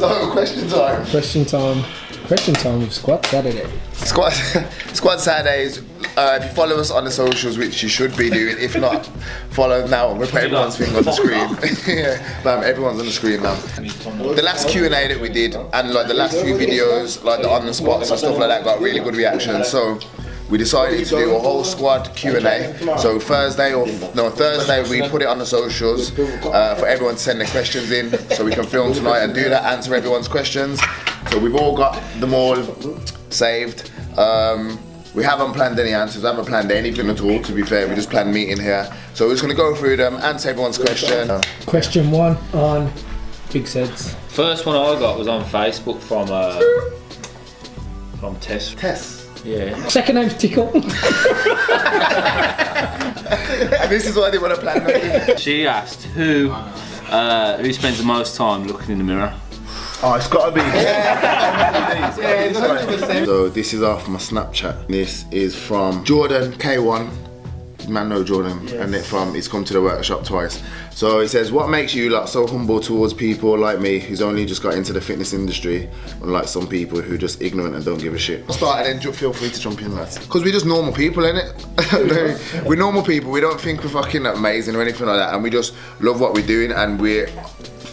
start with question time. Question time with Squad Saturday. Squad Saturdays. If you follow us on the socials, which you should be doing, if not, follow now. We'll put everyone's thing on the screen. Yeah, everyone's on the screen now. The last Q&A that we did, and like the last few videos, like the on the spots and stuff like that, got really good reactions. So we decided to do a whole squad Q&A. So Thursday we put it on the socials for everyone to send their questions in, so we can film tonight and do that, answer everyone's questions. So we've all got them all saved. We haven't planned any answers, haven't planned anything at all, to be fair. We just planned meeting here. So we're just going to go through them, answer everyone's question. Question 1 on Big Seds. First one I got was on Facebook from Tess. Tess. Yeah. Second name's Tickle. And this is what I didn't want to plan. She asked who spends the most time looking in the mirror. Oh, it's got to be. So this is off my Snapchat. This is from Jordan K1. Man, know Jordan, yes. And it's come to the workshop twice. So it says, what makes you like so humble towards people like me who's only just got into the fitness industry, unlike some people who are just ignorant and don't give a shit? I'll start and then feel free to jump in, lads. Because we're just normal people, innit? We're normal people. We don't think we're fucking amazing or anything like that, and we just love what we're doing, and we're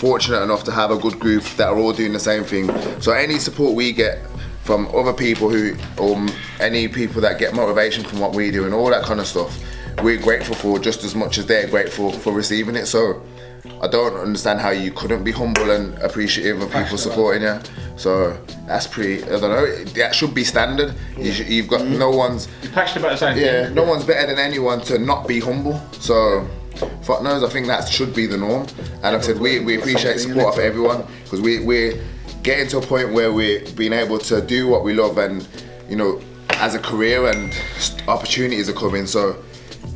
fortunate enough to have a good group that are all doing the same thing. So any support we get from other people or any people that get motivation from what we do and all that kind of stuff, we're grateful for just as much as they're grateful for receiving it. So I don't understand how you couldn't be humble and appreciative of people supporting you. So that's pretty, I don't know, that should be standard. You've got no one's... You're passionate about the same thing. Yeah, no one's better than anyone to not be humble. So fuck knows, I think that should be the norm. And like I said, we appreciate support for everyone, because we're getting to a point where we're being able to do what we love, and you know, as a career, and opportunities are coming. So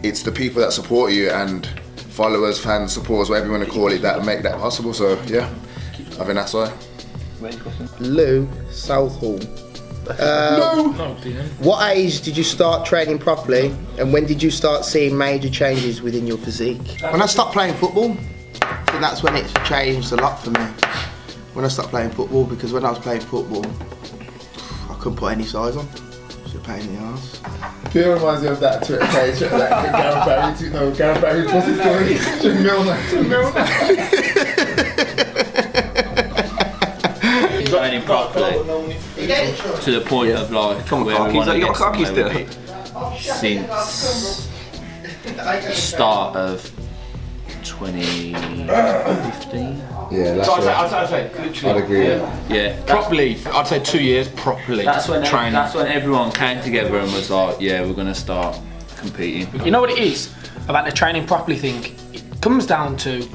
it's the people that support you and followers, fans, supporters, whatever you want to call it, that make that possible. So yeah, I think that's why. Lou Southall. What age did you start training properly, and when did you start seeing major changes within your physique? When I stopped playing football, I think that's when it changed a lot for me. When I stopped playing football, because when I was playing football, I couldn't put any size on. It's a pain in the arse. It reminds me of that Twitter page, that Gareth Barry, what's his story? Jim Milner. He's got any properly to the point of like where we want to get somewhere since the start of 2015. Yeah, that's I'd say literally. I'd agree. Yeah. Properly, I'd say 2 years properly. That's when training. That's when everyone came together and was like, yeah, we're gonna start competing. You know what it is about the training properly thing? It comes down to,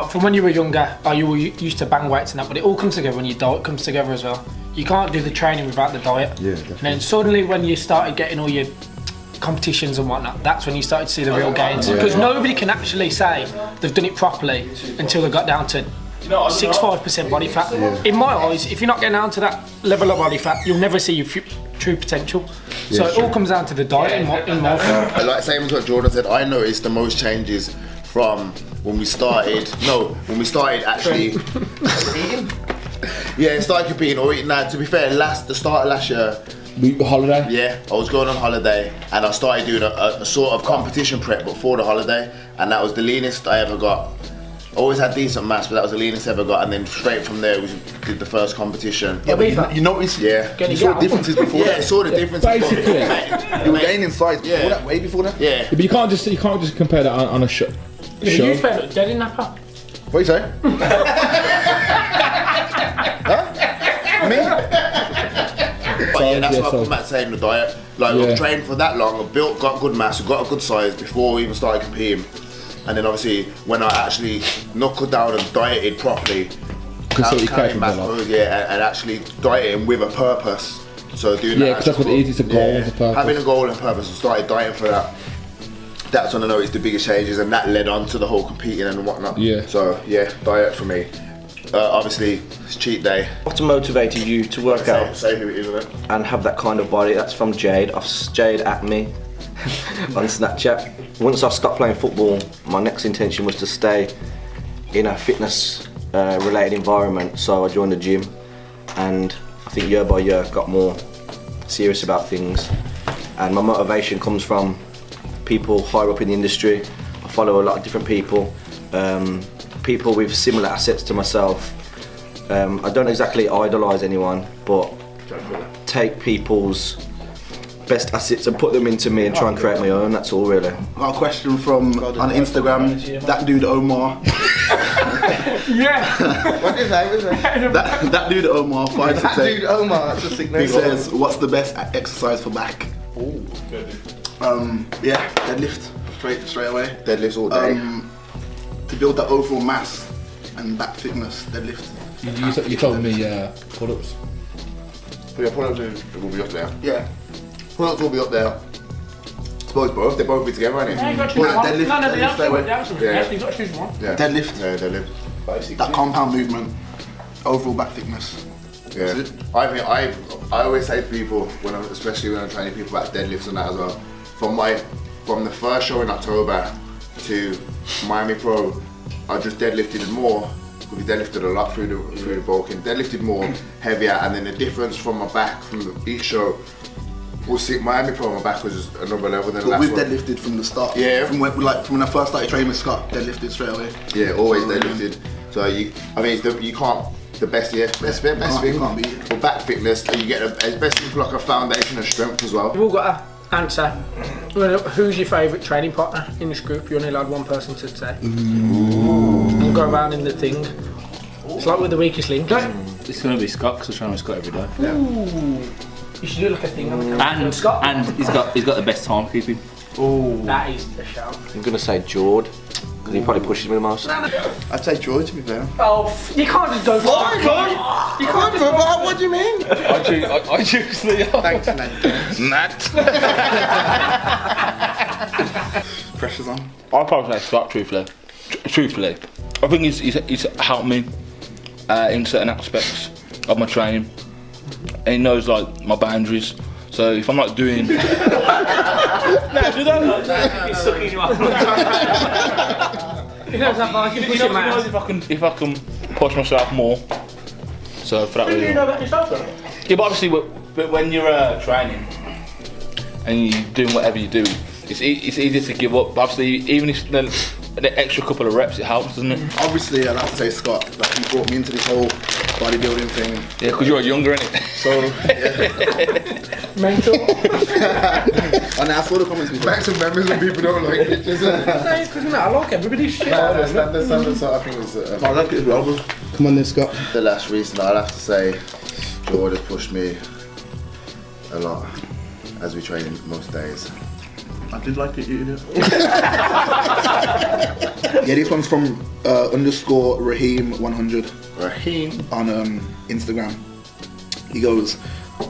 from when you were younger, you were used to bang weights and that, but it all comes together when your diet comes together as well. You can't do the training without the diet. Yeah, definitely. And then suddenly when you started getting all your competitions and whatnot, that's when you started to see the real gains. Because nobody can actually say they've done it properly until they got down to 6-5% body fat. In my eyes, if you're not getting down to that level of body fat, you'll never see your true potential. So it all comes down to the diet in my opinion. Like same as what Jordan said, I noticed the most changes from when we started actually yeah, started competing or eating. Now to be fair, the start of last year, Holiday? yeah, I was going on holiday and I started doing a sort of competition prep before the holiday, and that was the leanest I ever got. Always had decent mass, but that was the leanest I ever got, and then straight from there we did the first competition. Yeah, but you noticed, Yeah. you saw differences before Yeah, I that. saw the differences. Basically. You were gaining size before Yeah. that, way before that. Yeah. But you can't just compare that on a show. You spent dead in Napa. What you say? Me? But yeah, that's what I'm about saying, the diet. Like, I've trained for that long, I've got good mass, I've got a good size before we even started competing. And then obviously, when I actually knuckled down and dieted properly, counting macros, and actually dieting with a purpose. So doing that. Yeah, because that's what it is, it's a goal with a purpose. Having a goal and purpose, and started dieting for that. That's when I noticed the biggest changes, and that led on to the whole competing and whatnot. Yeah. So yeah, diet for me. Obviously, it's cheat day. What motivated you to work out Say who it is, isn't it? and have that kind of body? That's from Jade. Jade at me on Snapchat. Once I stopped playing football, my next intention was to stay in a fitness related environment, so I joined the gym, and I think year by year got more serious about things. And my motivation comes from people higher up in the industry. I follow a lot of different people, people with similar assets to myself. I don't exactly idolise anyone, but take people's best assets and put them into me and try and create my own. That's all really. Got a question from on Instagram. That dude Omar. Yeah. What is that? That dude Omar 568. That dude Omar. That's a sick name. He says, "What's the best exercise for back?" Yeah, deadlift straight away. Deadlifts all day. To build that overall mass and back fitness, deadlift. You told me pull-ups. Yeah, pull-ups will be up there. Yeah. Pull-ups will be up there. I suppose both. They both be together, ain't Yeah, it? you got to choose one. deadlift, No, deadlift straight away. Yeah. You got to choose one. Yeah. Deadlift. Yeah, deadlift. That compound movement, overall back thickness. Yeah. That's it. I think I always say to people especially when I'm training people about deadlifts and that as well. From the first show in October to Miami Pro, I just deadlifted more. We deadlifted a lot through the bulking. Deadlifted more, heavier, and then the difference from my back from each show. We'll see. Miami Pro, my back was just another level than the But last we've one. deadlifted from the start. Yeah. From when I first started training with Scott, deadlifted straight away. Yeah, always deadlifted. So you can't. The best thing. Can't beat it. For back fitness, you get it's best thing for like a foundation of strength as well. We've all got to answer. Who's your favourite training partner in this group? You're only allowed one person to say. And go around in the thing. It's like with the weakest link. It's going to be Scott because I train with Scott every day. Ooh. You should do like a thing on the camera. And Scott. And he's got the best timekeeping. That is a shout. I'm gonna say Jord, because he probably pushes me the most. I'd say George, to be fair. Oh, you can't just go for that. You can't just What do you mean? I choose the. Thanks, Nat. Pressure's on. I'd probably say Scott, truthfully. I think he's helped me in certain aspects of my training. And he knows like my boundaries. So if I'm not doing... No, do that. He's sucking you up. He knows how far you can push your He knows man. if I can push myself more. So for that What do you reason. know about yourself though? Yeah, but obviously when you're training and you're doing whatever you do, it's easy to give up. But obviously, even if the extra couple of reps, it helps, doesn't it? Obviously, I'd have to say Scott. Like, he brought me into this whole bodybuilding thing. Yeah, because you're younger, innit? So, yeah. Mental. And I saw the comments before. Back some memories when people don't like it, isn't it? No, it's because I like everybody's shit. Standard, so I think it was I like it as well, bro. Come on then, Scott. the last reason I'd have to say George has pushed me a lot as we train most days. I did like it, you did. Yeah, this one's from underscore Raheem100 Raheem. on Instagram. He goes,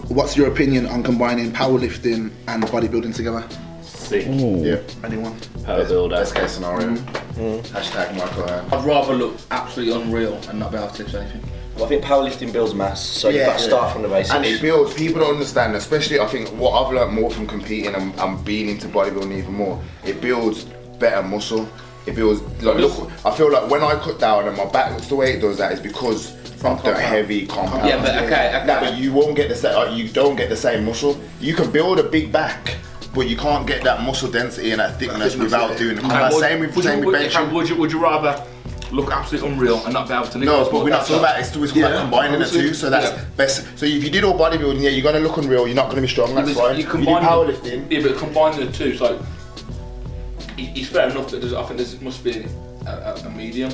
"What's your opinion on combining powerlifting and bodybuilding together?" Sick. Yeah. Anyone? Power builder. Best case scenario. Hashtag Michael Hearn. I'd rather look absolutely unreal and not be able to lift anything. Well, I think powerlifting builds mass, so you've Yeah, got to start from the basics. And it builds, people don't understand, especially I think what I've learned more from competing and being into bodybuilding even more, it builds better muscle. It builds, like, look, I feel like when I cut down and my back looks the way it does, that is because of the heavy compound. Yeah, but okay. No, but you won't get the same, like, you don't get the same muscle. You can build a big back, but you can't get that muscle density and that thickness without doing the compound. Same with benching. Would you rather look absolutely unreal and not be able to lift? No, but we're not talking about it's like combining the two, so that's best. So if you did all bodybuilding, yeah, you're gonna look unreal, you're not gonna be strong, that's fine. You do powerlifting. Yeah, but combining the two, it's like it's fair enough that I think there must be a medium.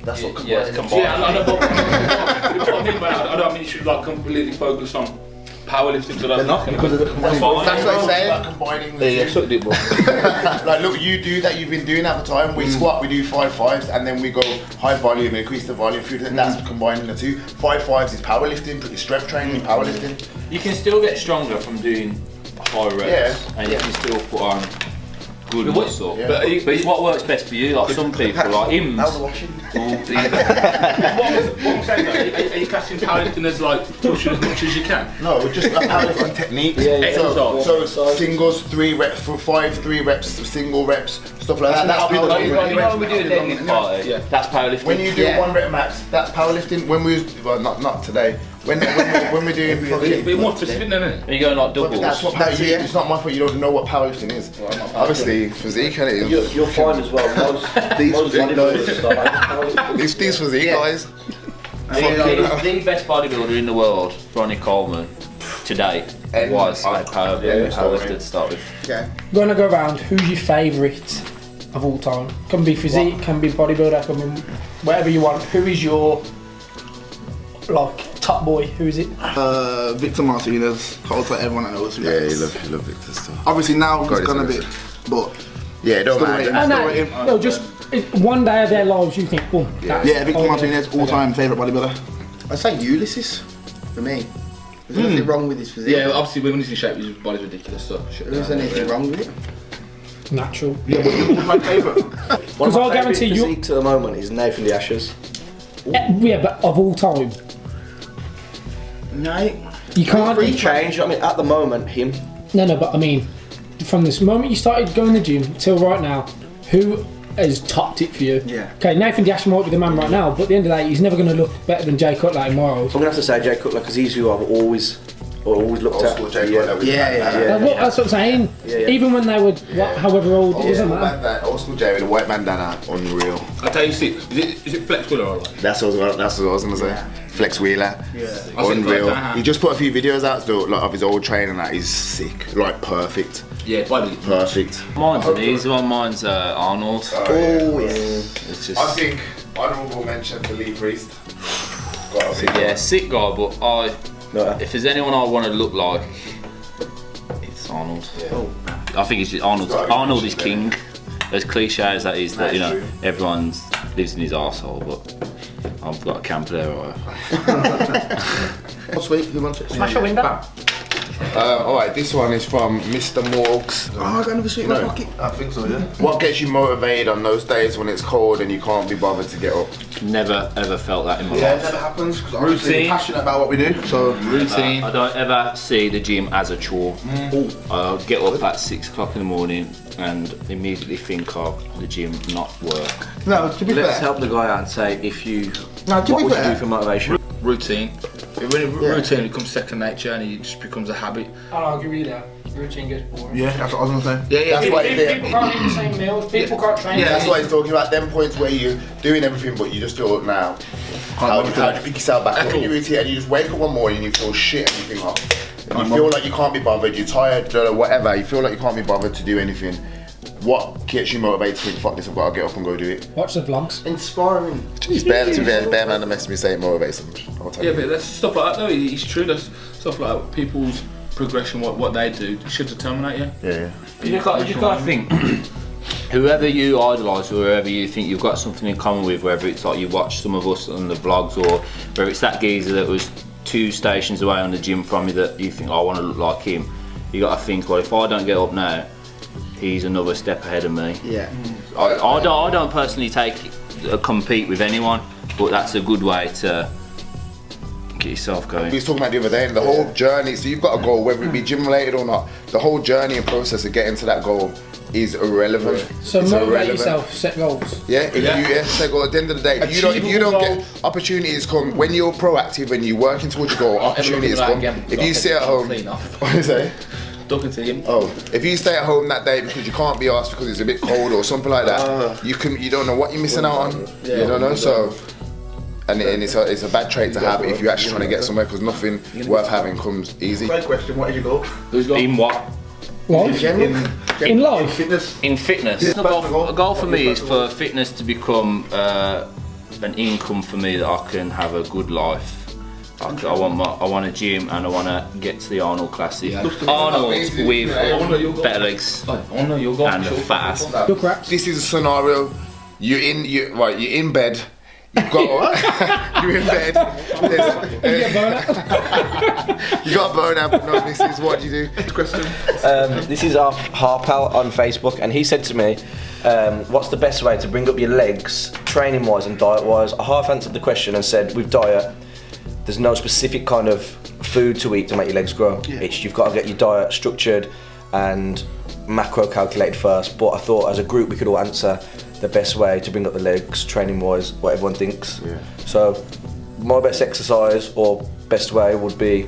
That's what Yeah, it's combined. Yeah, I know, but what I mean by that, I don't mean you should like completely focus on powerlifting. So They're not, because That's what I'm saying. Like combining the yeah, two. sucked it, bro. Like look, you do that, you've been doing that for time. We squat, we do 5 5s, and then we go high volume and increase the volume through that. That's combining the two. 5 5s is powerlifting, pretty strength training, powerlifting. You can still get stronger from doing high reps, and you can still put on good muscle. Yeah. But it's what works best for you. Like some people, like him. What I'm saying though, are you classing powerlifting as like pushing as much as you can? No, just powerlifting techniques. So singles, 3 reps for 5, 3 reps, single reps, stuff like that. That's You know when we do a deadlift party, that's powerlifting. When you do 1 rep max, that's powerlifting. When we not today. When we're doing fucking. Be more specific than it. When you go like doubles. That's what powerlifting. It's not my fault. You don't know what powerlifting is. Obviously, physique and it is. You'll find as well, most bodybuilders start These physique guys. The best bodybuilder in the world, Ronnie Coleman, to date, was a powerlifter to start with. Okay. Gonna go around. Who's your favourite of all time? Can be physique, can be bodybuilder, can be whatever you want. Who is your top boy? Who is it? Victor Martinez. Holds like everyone I know. Yeah, you love Victor stuff. Obviously now he's gone a bit, but yeah, don't mind. No, just one day of their lives you think, boom. Yeah, Victor Martinez, all-time favourite bodybuilder. I'd say Ulysses for me. There's nothing wrong with his physique. Yeah, obviously when he's in shape, his body's ridiculous. So There's anything wrong with it. Natural. Yeah, but who's my favourite? One of I'll my guarantee favourite you- physiques at the moment is Nathan the Ashes. Yeah, but of all time, No. you can't. He changed. I mean, at the moment, him. No, but I mean, from this moment you started going to the gym till right now, who has topped it for you? Yeah. Okay, Nathan Dash might be the man right now, but at the end of the day, he's never going to look better than Jay Cutler in my eyes. I'm gonna have to say Jay Cutler because he's who I've always looked at. That's what I'm saying. Yeah. Even when they were however old, it doesn't matter. Old school Jerry, the white bandana, unreal. I tell you, is it Flex Wheeler or like? That's what I was gonna say. Flex Wheeler, unreal. He just put a few videos out though, like of his old training. That is sick, like perfect. Yeah, body. Perfect. Mine's an easy one. Mine's Arnold. Oh yeah. It's just, I think honourable mention to Lee Priest. yeah, sick guy. But if there's anyone I want to look like, it's Arnold. Yeah. I think it's just Arnold. Arnold is king. As cliche as that is, that everyone lives in his arsehole, but I've got a camper there. Sweet, who wants it? Smash a window. Alright, this one is from Mr. Morgs. Oh, I got another sweet in my pocket. I think so, yeah. What gets you motivated on those days when it's cold and you can't be bothered to get up? Never ever felt that in my Yeah, it life. never happens because I'm Routine. really passionate about what we do. So Routine. I don't ever see the gym as a chore. I'll get up at 6 o'clock in the morning and immediately think of the gym not work. no, to be Let's fair, help the guy out and say if you. No, to what be would you fair- do for motivation? Routine. Routine becomes second nature and it just becomes a habit. I'll argue with you there. Routine gets boring. yeah, that's what I was gonna say. Yeah, That's why People can't eat the same meals. People can't train. Yeah, that's why he's talking about them points where you're doing everything but you just feel it now. How do you pick yourself back up in your routine and you just wake up one morning and you feel shit and you think, oh, and you feel like you can't be bothered, you're tired, whatever, you feel like you can't be bothered to do anything. What gets you motivated to think, fuck this, I've got to get up and go do it? Watch the vlogs. Inspiring. It's bare man that makes me say it motivates them. I'll tell Yeah, you. but that's stuff like that though. It's true. That's stuff like people's progression, what they do, should determine you. Yeah. You just gotta think. Whoever you idolise, or whoever you think you've got something in common with, whether it's like you watch some of us on the vlogs, or whether it's that geezer that was 2 stations away on the gym from me that you think, oh, I want to look like him. You got to think, well, if I don't get up now, he's another step ahead of me. Yeah. I don't personally compete with anyone, but that's a good way to get yourself going. We was talking about the other day, and the whole journey, so you've got a goal, whether it be gym related or not, the whole journey and process of getting to that goal is irrelevant. So It's motivate irrelevant. yourself, set goals. Yeah, if you set a goal at the end of the day, if you don't get opportunities come when you're proactive and you're working towards your goal, opportunities come. If you sit at home, what do you say? Talking to him. Oh, if you stay at home that day because you can't be asked because it's a bit cold or something like that, you don't know what you're missing out on. You don't know, so. And it's a bad trait to have if you're actually trying to get somewhere, because nothing worth having comes easy. Great question. What is your goal? In what? Life? In life? Fitness. In fitness. A goal for me is for fitness to become an income for me that I can have a good life. I want a gym and I want to get to the Arnold Classic. Arnold with better legs and a fat ass. Look, raps. This is a scenario. You're in bed. You've got what? You're in bed. You got a boner, but no missus. What do you do? Question. This is off Harpal on Facebook, and he said to me, what's the best way to bring up your legs, training wise and diet wise? I half answered the question and said, with diet, there's no specific kind of food to eat to make your legs grow. It's, you've got to get your diet structured and macro calculated first. But I thought as a group we could all answer the best way to bring up the legs, training wise, what everyone thinks. So my best exercise or best way would be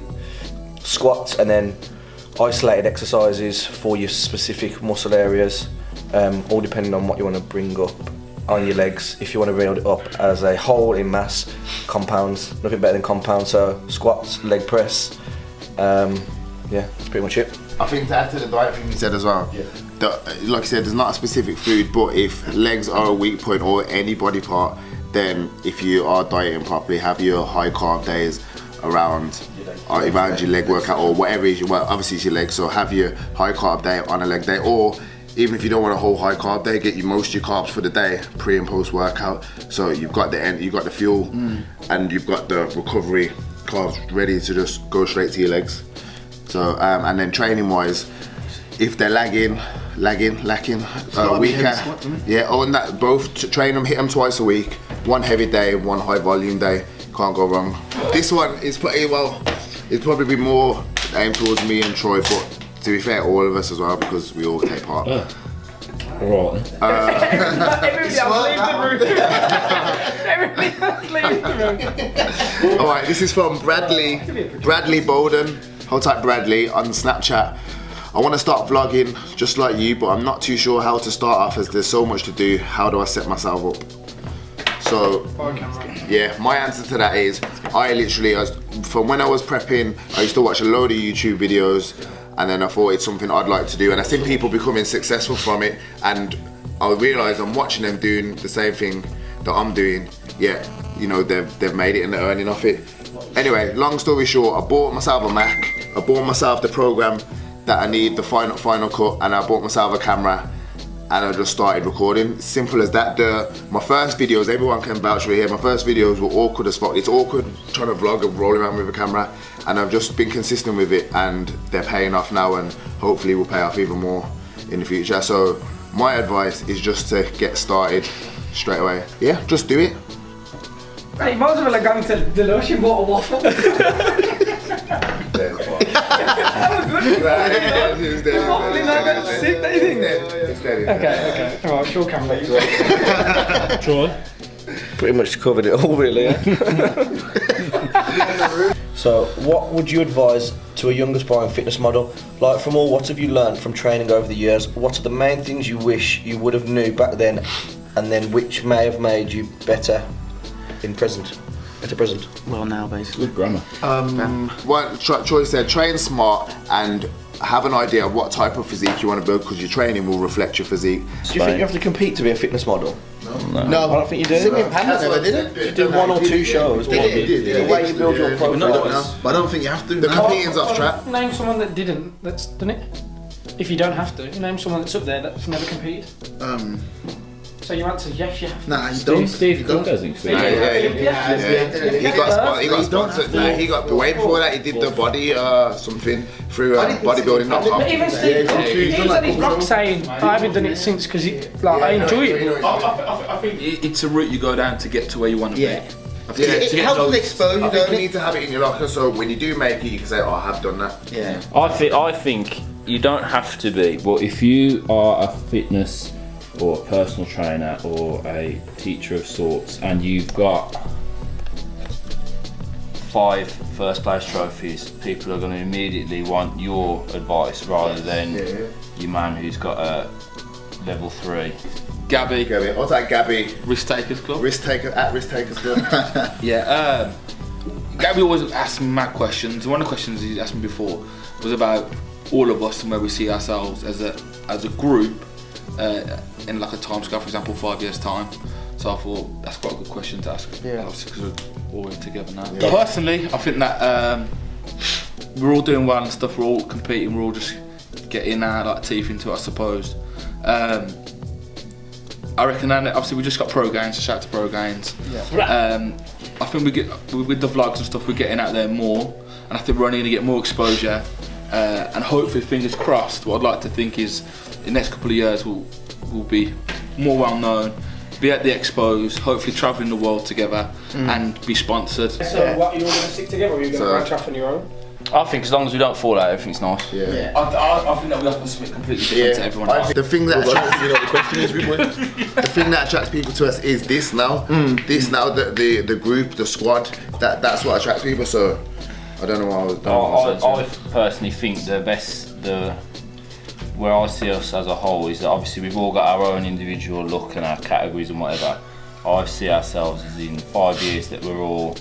squats and then isolated exercises for your specific muscle areas, all depending on what you want to bring up on your legs. If you want to build it up as a whole in mass, compounds, nothing better than compounds, so squats, leg press, yeah, that's pretty much it. I think to add to the diet thing you said as well, like I said, there's not a specific food, but if legs are a weak point or any body part, then if you are dieting properly, have your high carb days around your leg workout or whatever it is, well, obviously it's your legs, so have your high carb day on a leg day, or even if you don't want a whole high carb day, get you most of your carbs for the day, pre and post workout. So you've got the fuel, and you've got the recovery carbs ready to just go straight to your legs. So and then training wise, if they're lacking, weaker, on that both train them, hit them twice a week, one heavy day, one high volume day. Can't go wrong. This one is pretty well. It's probably more aimed towards me and Troy, but to be fair, all of us as well, because we all take part. Right. Everybody else leave the room. Everybody else leave the room. Alright, this is from Bradley Bowden. Hold tight, Bradley, on Snapchat. I want to start vlogging just like you, but I'm not too sure how to start off as there's so much to do. How do I set myself up? So, yeah, my answer to that is, from when I was prepping, I used to watch a load of YouTube videos, and then I thought it's something I'd like to do, and I've seen people becoming successful from it, and I realised I'm watching them doing the same thing that I'm doing, yet, you know, they've made it and they're earning off it. Anyway, long story short, I bought myself a Mac, I bought myself the program that I need, the Final Cut, and I bought myself a camera, and I just started recording. Simple as that. My first videos, everyone can vouch for here, my first videos were awkward as fuck. It's awkward trying to vlog and rolling around with a camera, and I've just been consistent with it, and they're paying off now, and hopefully will pay off even more in the future. So my advice is just to get started straight away. Yeah, just do it. Hey, you might as well have gone to the Lush and bought a waffle. Okay. Alright, sure can be. Troy? Pretty much covered it all, really. Yeah? So, what would you advise to a young aspiring fitness model? Like, from all, what have you learned from training over the years? What are the main things you wish you would have knew back then, and then which may have made you better in present? Well, now basically. Good grammar. What Troy said, train smart and have an idea of what type of physique you want to build, because your training will reflect your physique. Do you think you have to compete to be a fitness model? No, I don't think you do. Singing Panda never did it. You did one or two shows. They did. The way you build your profile. But I don't think you have to. The competing's off track. Name someone that didn't, that's done it. If you don't have to, name someone that's up there that's never competed. So you answer yes, you have to. Nah, you don't. Steve Cook hasn't. He got sponsored. Nah, he got way before that. He did the body something through bodybuilding.com. But even Steve, he's on his vlog saying I haven't done it since because I enjoy it. I think it's a route you go down to get to where you want to be. It helps with exposure, I think don't you it? need to have it in your locker, so when you do make it, you can say, "Oh, I have done that." Yeah. I think you don't have to be. Well, if you are a fitness or a personal trainer or a teacher of sorts, and you've got 5 first place trophies, people are going to immediately want your advice rather than your man who's got a level 3. Gabby. What's that, Gabby? Risk Takers Club. Risk Takers Club. Yeah. Gabby always asks me mad questions. One of the questions he asked me before was about all of us and where we see ourselves as a group in like a time scale, for example, 5 years time. So I thought that's quite a good question to ask. Yeah. Obviously, because we're all in together now. Yeah. Personally, I think that we're all doing well and stuff. We're all competing. We're all just getting our like teeth into it, I suppose. I reckon, and obviously we just got Pro Gains, so shout out to Pro Gains. I think we get with the vlogs and stuff, we're getting out there more, and I think we're only going to get more exposure. And hopefully, fingers crossed, what I'd like to think is in the next couple of years we'll be more well known, be at the expos, hopefully travelling the world together and be sponsored. So what, are you all going to stick together or are you going to branch off on your own? I think as long as we don't fall out, everything's nice. I think that we have to something completely different to everyone else. The thing that the thing that attracts people to us is this now. This now, the group, the squad, that's what attracts people. So I don't know what I personally think where I see us as a whole is that obviously we've all got our own individual look and our categories and whatever. I see ourselves as in 5 years that we're all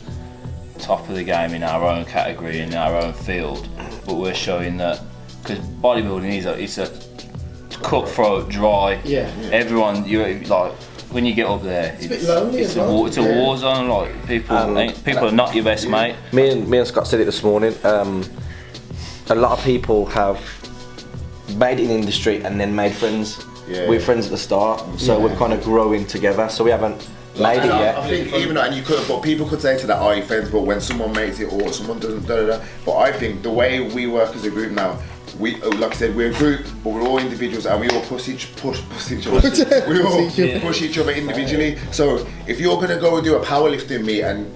top of the game in our own category, in our own field, but we're showing that, because bodybuilding it's a cutthroat, dry. Everyone, when you get up there, it's a war zone. Like people are not your best mate. Me and Scott said it this morning. A lot of people have made it in the industry and then made friends. We're friends at the start, so we're kind of growing together. So we haven't made it yet. I think even though, and you could, but people could say to that, "Are you friends?" But when someone makes it or someone doesn't, But I think the way we work as a group now, we, like I said, we're a group, but we're all individuals, and we all push each other. We all push each other individually. So if you're gonna go and do a powerlifting meet and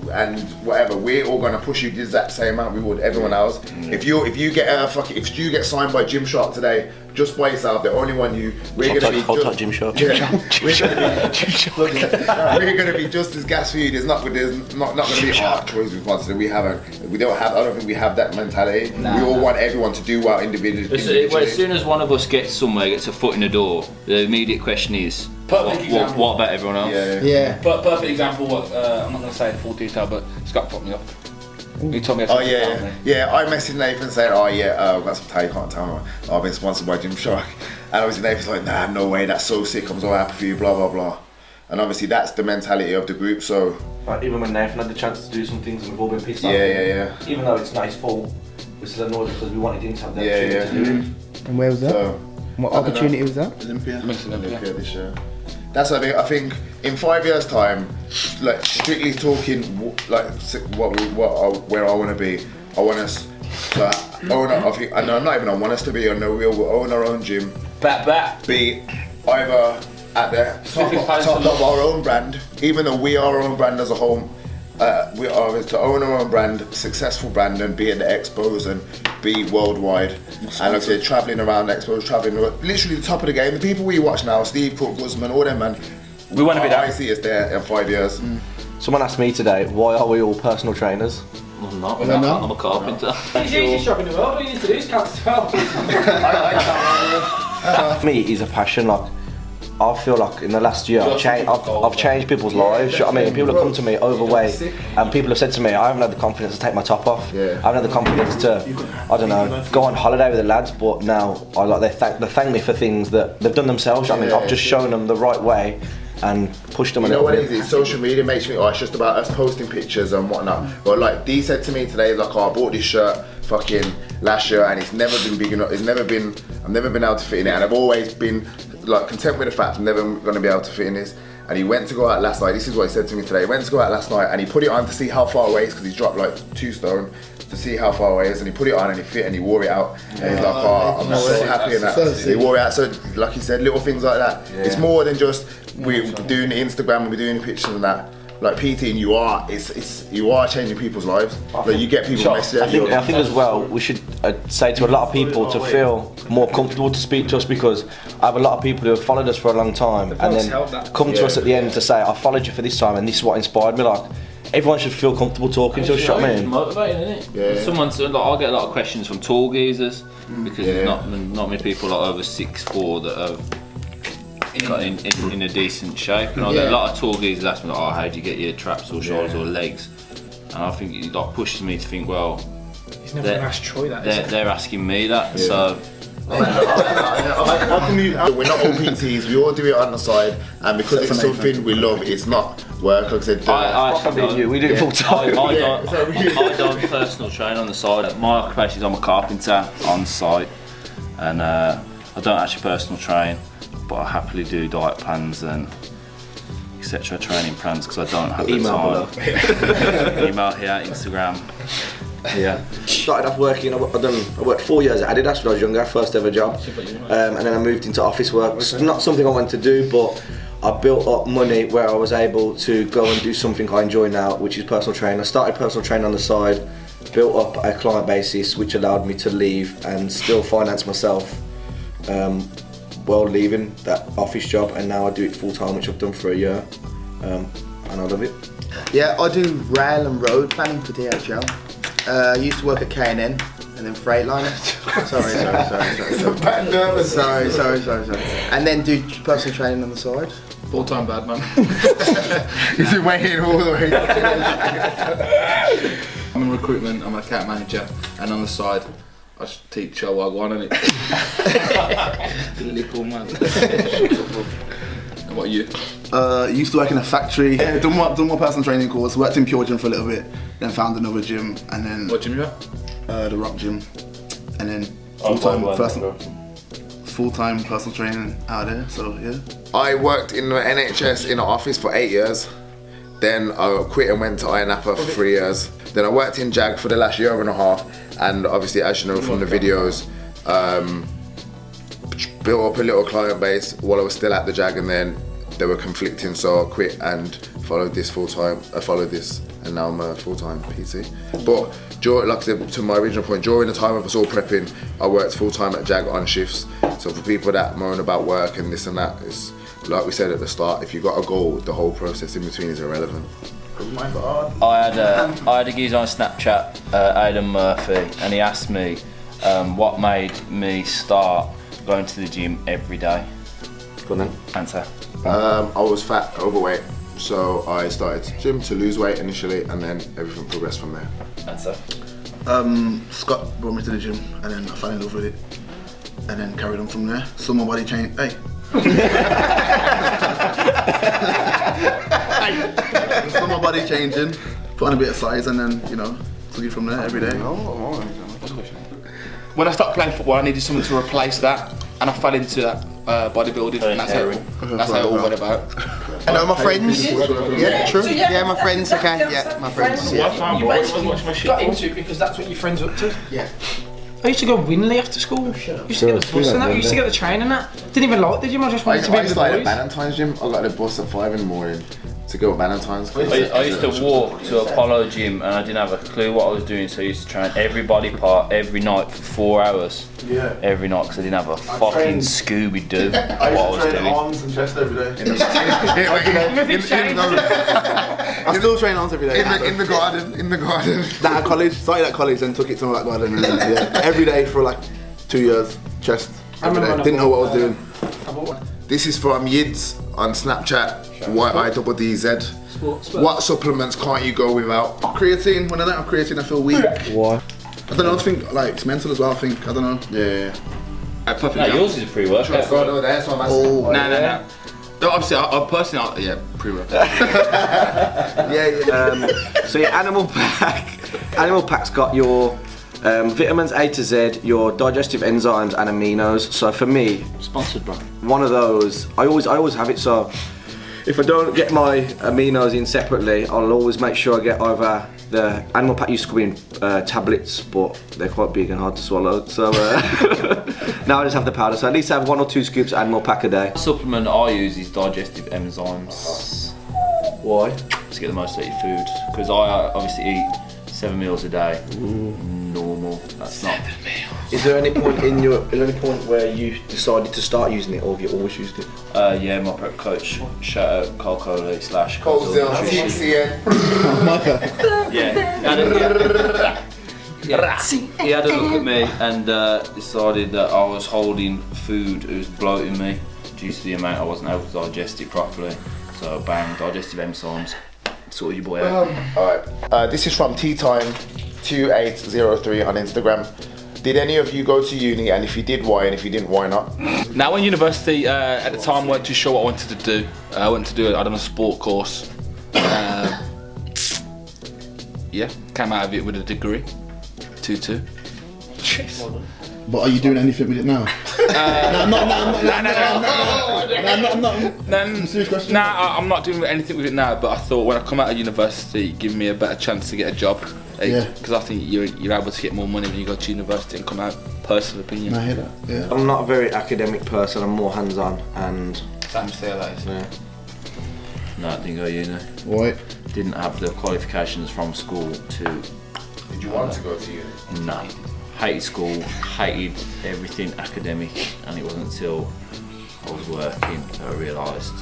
whatever, we're all gonna push you the exact same amount we would everyone else. If you get signed by Gymshark today, just by yourself, the only one we're gonna be Gymshark. We're gonna be just as gas for you. There's not gonna be choice responsibility. I don't think we have that mentality. We all want everyone to do well individually. As soon as one of us gets somewhere, gets a foot in the door, the immediate question is, what about everyone else? But perfect example. I'm not gonna say the full detail, but Scott put me up. He told me. I messaged Nathan saying, I've got some tie, you can't tell me. I've been sponsored by Gymshark. And obviously Nathan's like, nah, no way, that's so sick, I'm so happy for you, blah, blah, blah. And obviously that's the mentality of the group, so. Like, even when Nathan had the chance to do some things and we've all been pissed off. Even though it's not his fault, we're still annoyed because we wanted him to have the opportunity to do it. And where was that? So, what opportunity was that? Olympia this year. That's what I think in 5 years' time, like strictly talking, like where I want to be, I want us to own. I think, and I'm not even. I want us to be. I know we'll own our own gym. Be either at the top of our own brand, even though we are our own brand as a whole. We are to own our own brand, successful brand, and be at the expos and be worldwide. And like I said, traveling around expos, literally the top of the game. The people we watch now, Steve Cook, Guzman, all them, man. We want to be that. I see us there in 5 years. Someone asked me today, why are we all personal trainers? I'm not. I'm a carpenter. It's the easiest job in the world. All you need to do is count to 12. For me, it is a passion. Like, I feel like in the last year I've changed people's lives. You know what I mean? People have come to me overweight and people have said to me, I haven't had the confidence to take my top off. I haven't had the confidence to, I don't know, go on holiday with the lads, but now they thank me for things that they've done themselves. I mean, I've just shown them the right way and pushed them a little bit. It is? Social media makes me think, it's just about us posting pictures and whatnot. But like Dee said to me today, like, I bought this shirt fucking last year and it's never been big enough. I've never been able to fit in it, and I've always been like content with the fact I'm never going to be able to fit in this. And he went to go out last night. This is what he said to me today. He went to go out last night and he put it on to see how far away it is, because he's dropped like 2 stone, to see how far away it is, and he put it on and he fit and he wore it out. And he's like, I'm so happy in that. He wore it out. So like he said, little things like that. It's more than just we're doing the Instagram and we're doing the pictures and that. Like PT, and you are changing people's lives. Like you get people messages. I think as well we should say to a lot of people to feel more comfortable to speak to us, because I have a lot of people who have followed us for a long time and then come to us at the end to say, I followed you for this time and this is what inspired me. Like, everyone should feel comfortable talking to us. You know what I mean? Motivating, isn't it? Someone's like, I get a lot of questions from tall geezers because there's not many people like over 6'4" that are in a decent shape, and I get a lot of tall geezers ask me, like, how do you get your traps or shoulders or legs? And I think it like pushes me to think, well, he's never going to ask Troy that. They're asking me that, so. We're not all PTs, we all do it on the side, and because it's something we love, it's not work. Like I said, we do it full time. I don't personal train on the side. My occupation is I'm a carpenter on site, and I don't actually personal train, but I happily do diet plans and etc. training plans because I don't have Email the time. Email here, Instagram. Yeah. Started off working, I worked 4 years at Adidas when I was younger, first ever job. And then I moved into office work. It's not something I wanted to do, but I built up money where I was able to go and do something I enjoy now, which is personal training. I started personal training on the side, built up a client basis which allowed me to leave and still finance myself while leaving that office job, and now I do it full time, which I've done for a year, and I love it. Yeah, I do rail and road planning for DHL. I used to work at K&N and then Freightliner. Sorry. And then do personal training on the side. Full-time bad man. He's been waiting all the way. I'm in recruitment, I'm an account manager, and on the side, I just teach Wagwan, innit? Little man. And what are you? Used to work in a factory, done more personal training course, worked in Pure Gym for a little bit, then found another gym, and then... What gym you at? The Rock Gym, and then full-time personal training out there, so yeah. I worked in the NHS in an office for 8 years. Then I quit and went to Iron Napa for 3 years. Then I worked in JAG for the last year and a half. And obviously, as you know from the videos, built up a little client base while I was still at the JAG, and then they were conflicting, so I quit and followed this full time. I followed this, and now I'm a full-time PT. But like I said, to my original point, during the time of us all prepping, I worked full-time at JAG on shifts. So for people that moan about work and this and that, it's like we said at the start, if you got a goal, the whole process in between is irrelevant. I had a geezer on Snapchat, Aidan Murphy, and he asked me what made me start going to the gym every day. Go on then. Answer. I was fat, overweight, so I started gym to lose weight initially, and then everything progressed from there. Answer. Scott brought me to the gym, and then I fell in love with it, and then carried on from there. So my body changed. Hey. So my body changing, put on a bit of size, and then took it from there every day. When I started playing football, I needed someone to replace that, and I fell into that bodybuilding, and that's how it all went about. I know my friends. Yeah, true. Yeah, my friends. Okay. Yeah, my friends. Yeah. You basically got into it because that's what your friends were up to. Yeah. I used to go Winley after school. Used to get the bus and that. Used to get the train and that. Didn't even like the gym. I just wanted to be with the started boys. at Valentine's gym. I got the bus at 5 in the morning to go at Valentine's. I used to walk to Apollo Gym and I didn't have a clue what I was doing, so I used to train every body part every night for 4 hours. Yeah. Every night because I didn't have a fucking Scooby-Doo what I was doing. Arms and chest every day. I still train arms every day. In the garden. At college, started at college and took it to that garden, and then, every day for like 2 years, chest every day. Didn't know what I was doing. This is from Yids on Snapchat, YIDDZ. What supplements can't you go without? Creatine. When I don't have creatine, I feel weak. Why? I don't know. I think like it's mental as well. I think I don't know. Yeah. No, yours is a pre-workout. No, that's what I'm asking. No. Obviously, I personally, pre-workout. So your Animal Pack's got your vitamins A to Z, your digestive enzymes and aminos. So for me, Sponsored, bro. one of those, I always have it. So if I don't get my aminos in separately, I'll always make sure I get either the Animal Pack used to come in tablets, but they're quite big and hard to swallow. So now I just have the powder. So at least I have 1 or 2 scoops of Animal Pack a day. The supplement I use is digestive enzymes. Why? To get the most out of your food, because I obviously eat 7 meals a day. Normal. That's not. Is there any point where you decided to start using it, or have you always used it? Yeah, my prep coach, shout out Cole Coley / Colesdale, TCN. He had a look at me and decided that I was holding food, it was bloating me due to the amount I wasn't able to digest it properly. So bang, digestive enzymes, sort your boy out. Alright, this is from T-Time2803 on Instagram. Did any of you go to uni, and if you did, why, and if you didn't, why not? Now in university, at the time I weren't too sure what I wanted to do. I went to do I done a sport course. Yeah, came out of it with a degree, 2-2. But are you doing anything with it now? Serious question. Nah, I'm not doing anything with it now. But I thought when I come out of university, give me a better chance to get a job. Because I think you're able to get more money when you go to university and come out. Personal opinion. I hear that. Yeah. I'm not a very academic person. I'm more hands-on and. Same still, yeah. No, I didn't go uni. Why? Didn't have the qualifications from school to. Did you want to go to uni? No. Hated school, hated everything academic, and it wasn't until I was working that I realised.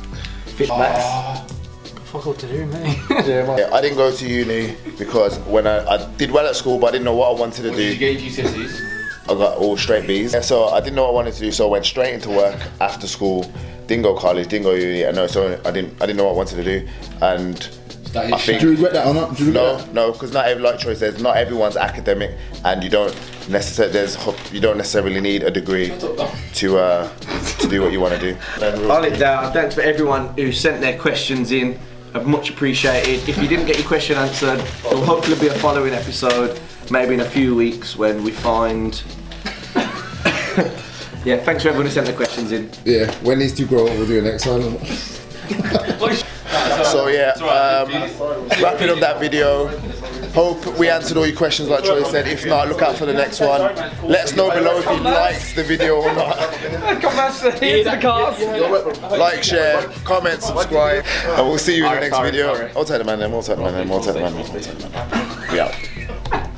Fuck all to do, mate. Yeah, I didn't go to uni because when I did well at school, but I didn't know what I wanted to do. Did you get GCSEs? I got all straight B's. Yeah, so I didn't know what I wanted to do, so I went straight into work after school. Didn't go college, didn't go uni. So I didn't know what I wanted to do, and I think. Do you regret that or not? No, because not every, like Troy says, not everyone's academic, and you don't necessarily need a degree to do what you want to do. I'll let down. Thanks for everyone who sent their questions in. I've much appreciated. If you didn't get your question answered, there will hopefully be a following episode, maybe in a few weeks when we find. Yeah, thanks for everyone who sent their questions in. Yeah, when these two grow up, we'll do an next one. So yeah, wrapping up that video. Hope we answered all your questions like Troy said. If not, look out for the next one. Let us know below if you liked the video or not. Like, share, comment, subscribe, and we'll see you in the next video. I'll tell the man then, We out.